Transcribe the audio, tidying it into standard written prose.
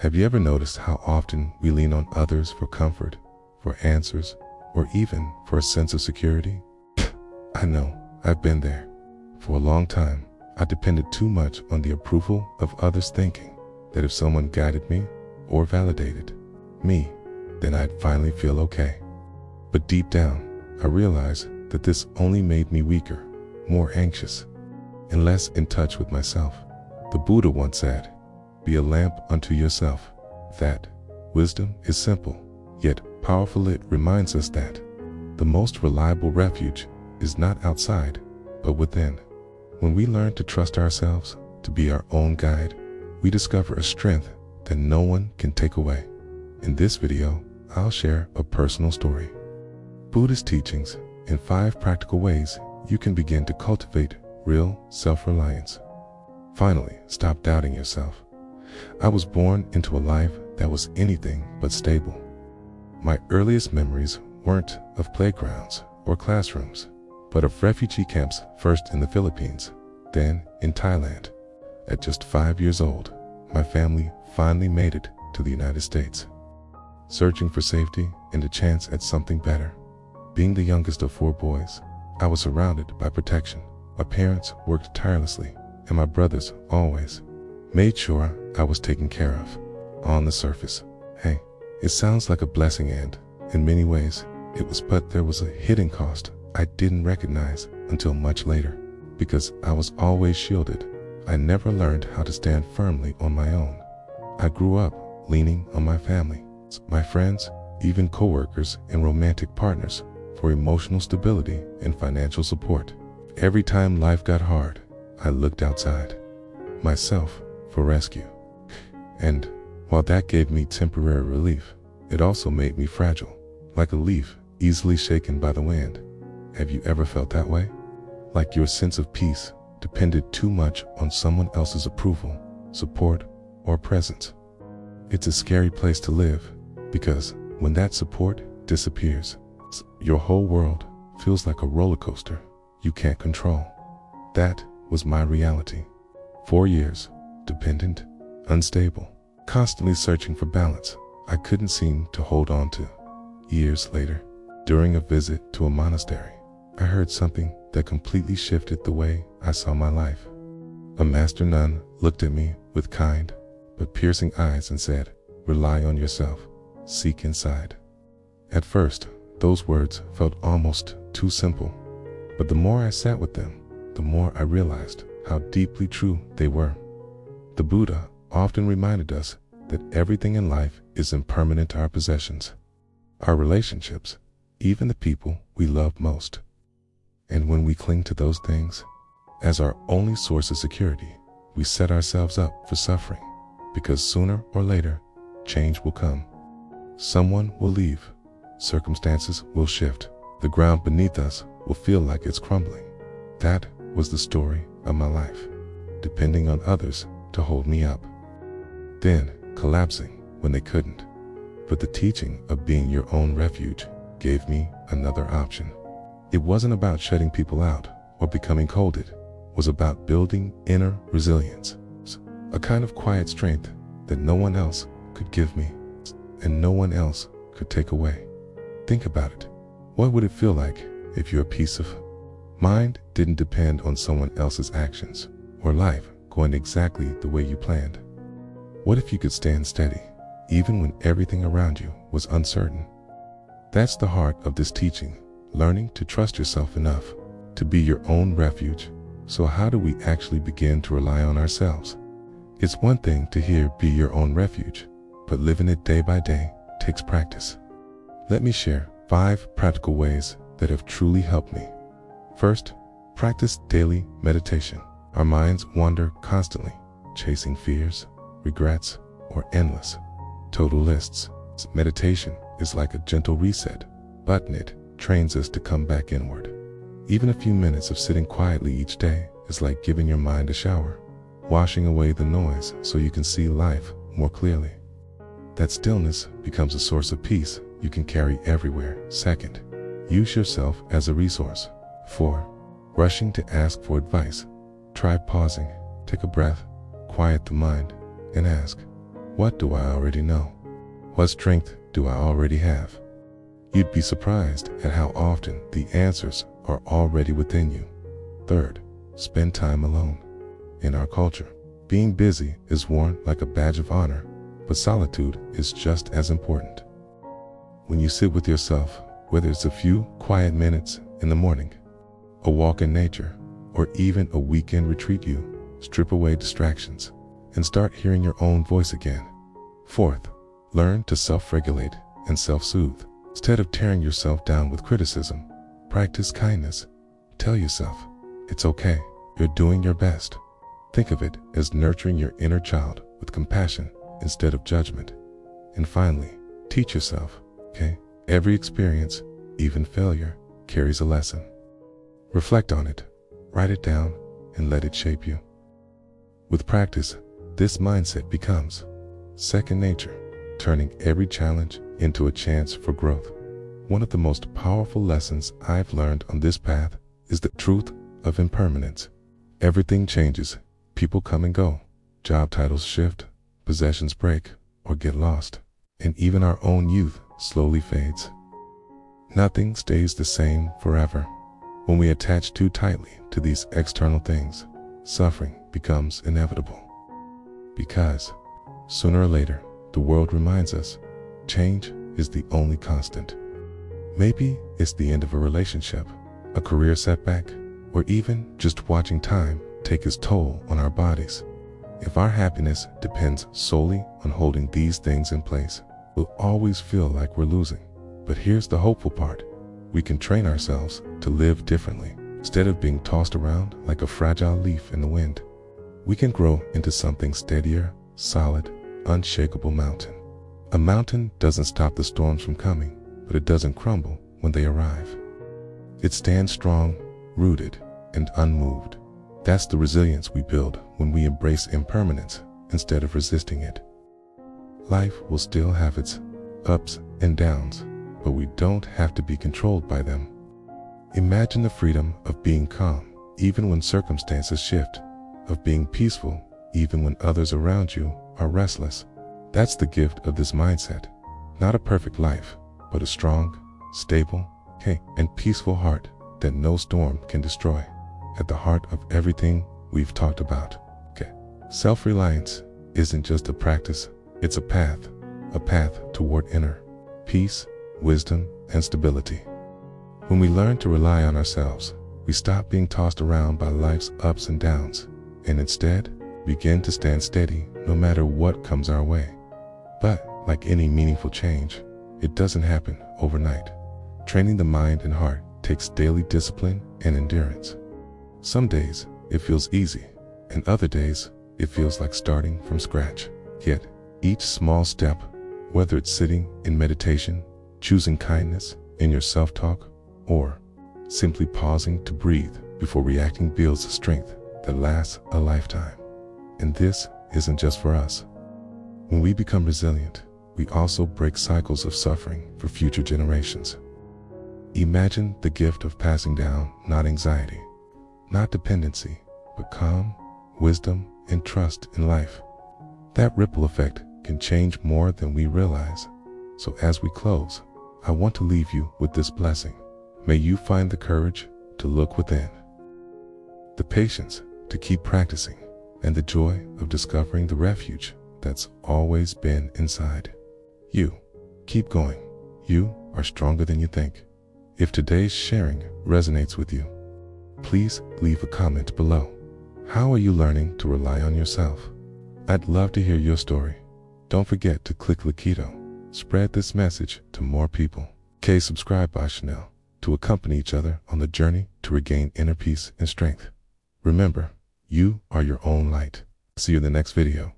Have you ever noticed how often we lean on others for comfort, for answers, or even for a sense of security? I know, I've been there. For a long time, I depended too much on the approval of others, thinking that if someone guided me or validated me, then I'd finally feel okay. But deep down, I realized that this only made me weaker, more anxious, and less in touch with myself. The Buddha once said, "Be a lamp unto yourself." That wisdom is simple, yet powerful. It reminds us that the most reliable refuge is not outside, but within. When we learn to trust ourselves, to be our own guide, we discover a strength that no one can take away. In this video, I'll share a personal story. Buddhist teachings in 5 practical ways you can begin to cultivate real self-reliance. Finally, stop doubting yourself. I was born into a life that was anything but stable. My earliest memories weren't of playgrounds or classrooms, but of refugee camps, first in the Philippines, then in Thailand. At just 5 years old, my family finally made it to the United States. Searching for safety and a chance at something better. Being the youngest of 4 boys, I was surrounded by protection. My parents worked tirelessly, and my brothers always made sure I was taken care of. On the surface, hey, it sounds like a blessing, and in many ways it was, but there was a hidden cost I didn't recognize until much later. Because I was always shielded, I never learned how to stand firmly on my own. I grew up leaning on my family, my friends, even coworkers and romantic partners for emotional stability and financial support. Every time life got hard, I looked outside myself for rescue. And while that gave me temporary relief, it also made me fragile, like a leaf easily shaken by the wind. Have you ever felt that way? Like your sense of peace depended too much on someone else's approval, support, or presence. It's a scary place to live, because when that support disappears, your whole world feels like a roller coaster you can't control. That was my reality. 4 years, dependent, unstable, constantly searching for balance I couldn't seem to hold on to. Years later, during a visit to a monastery, I heard something that completely shifted the way I saw my life. A master nun looked at me with kind but piercing eyes and said, "Rely on yourself, seek inside." At first, those words felt almost too simple, but the more I sat with them, the more I realized how deeply true they were. The Buddha often reminded us that everything in life is impermanent: our possessions, our relationships, even the people we love most. And when we cling to those things as our only source of security, we set ourselves up for suffering, because sooner or later, change will come. Someone will leave, circumstances will shift, the ground beneath us will feel like it's crumbling. That was the story of my life, depending on others to hold me up, then collapsing when they couldn't. But the teaching of being your own refuge gave me another option. It wasn't about shutting people out or becoming cold. It was about building inner resilience, a kind of quiet strength that no one else could give me and no one else could take away. Think about it. What would it feel like if your peace of mind didn't depend on someone else's actions or life going exactly the way you planned? What if you could stand steady even when everything around you was uncertain? That's the heart of this teaching, learning to trust yourself enough to be your own refuge. So how do we actually begin to rely on ourselves? It's one thing to hear "be your own refuge," but living it day by day takes practice. Let me share 5 practical ways that have truly helped me. First, practice daily meditation. Our minds wander constantly, chasing fears, regrets, or endless total lists. Meditation is like a gentle reset button. It trains us to come back inward. Even a few minutes of sitting quietly each day is like giving your mind a shower, washing away the noise so you can see life more clearly. That stillness becomes a source of peace you can carry everywhere. Second, use yourself as a resource. 4. Rushing to ask for advice. Try pausing, take a breath, quiet the mind, and ask, What do I already know? What strength do I already have? You'd be surprised at how often the answers are already within you. Third, spend time alone. In our culture, being busy is worn like a badge of honor, but solitude is just as important. When you sit with yourself, whether it's a few quiet minutes in the morning, a walk in nature, or even a weekend retreat, you strip away distractions and start hearing your own voice again. Fourth, learn to self-regulate and self-soothe. Instead of tearing yourself down with criticism, practice kindness. Tell yourself, it's okay, you're doing your best. Think of it as nurturing your inner child with compassion instead of judgment. And finally, teach yourself, okay, every experience, even failure, carries a lesson. Reflect on it, write it down, and let it shape you. With practice, this mindset becomes second nature, turning every challenge into a chance for growth. One of the most powerful lessons I've learned on this path is the truth of impermanence. Everything changes, people come and go, job titles shift, possessions break or get lost, and even our own youth slowly fades. Nothing stays the same forever. When we attach too tightly to these external things, suffering becomes inevitable. Because sooner or later, the world reminds us, change is the only constant. Maybe it's the end of a relationship, a career setback, or even just watching time take its toll on our bodies. If our happiness depends solely on holding these things in place, we'll always feel like we're losing. But here's the hopeful part. We can train ourselves to live differently. Instead of being tossed around like a fragile leaf in the wind, we can grow into something steadier, solid, unshakable mountain. A mountain doesn't stop the storms from coming, but it doesn't crumble when they arrive. It stands strong, rooted, and unmoved. That's the resilience we build when we embrace impermanence instead of resisting it. Life will still have its ups and downs, but we don't have to be controlled by them. Imagine the freedom of being calm even when circumstances shift, of being peaceful even when others around you are restless. That's the gift of this mindset. Not a perfect life, but a strong, stable, and peaceful heart that no storm can destroy. At the heart of everything we've talked about, self-reliance isn't just a practice, it's a path toward inner peace, wisdom, and stability. When we learn to rely on ourselves, we stop being tossed around by life's ups and downs, and instead begin to stand steady no matter what comes our way. But like any meaningful change, it doesn't happen overnight. Training the mind and heart takes daily discipline and endurance. Some days it feels easy, and other days it feels like starting from scratch. Yet each small step, whether it's sitting in meditation, choosing kindness in your self-talk, or simply pausing to breathe before reacting, builds a strength that lasts a lifetime. And this isn't just for us. When we become resilient, we also break cycles of suffering for future generations. Imagine the gift of passing down not anxiety, not dependency, but calm, wisdom, and trust in life. That ripple effect can change more than we realize. So as we close, I want to leave you with this blessing. May you find the courage to look within, the patience to keep practicing, and the joy of discovering the refuge that's always been inside. You keep going. You are stronger than you think. If today's sharing resonates with you, please leave a comment below. How are you learning to rely on yourself? I'd love to hear your story. Don't forget to click Laquito. Spread this message to more people. Subscribe by Chanel to accompany each other on the journey to regain inner peace and strength. Remember, you are your own light. See you in the next video.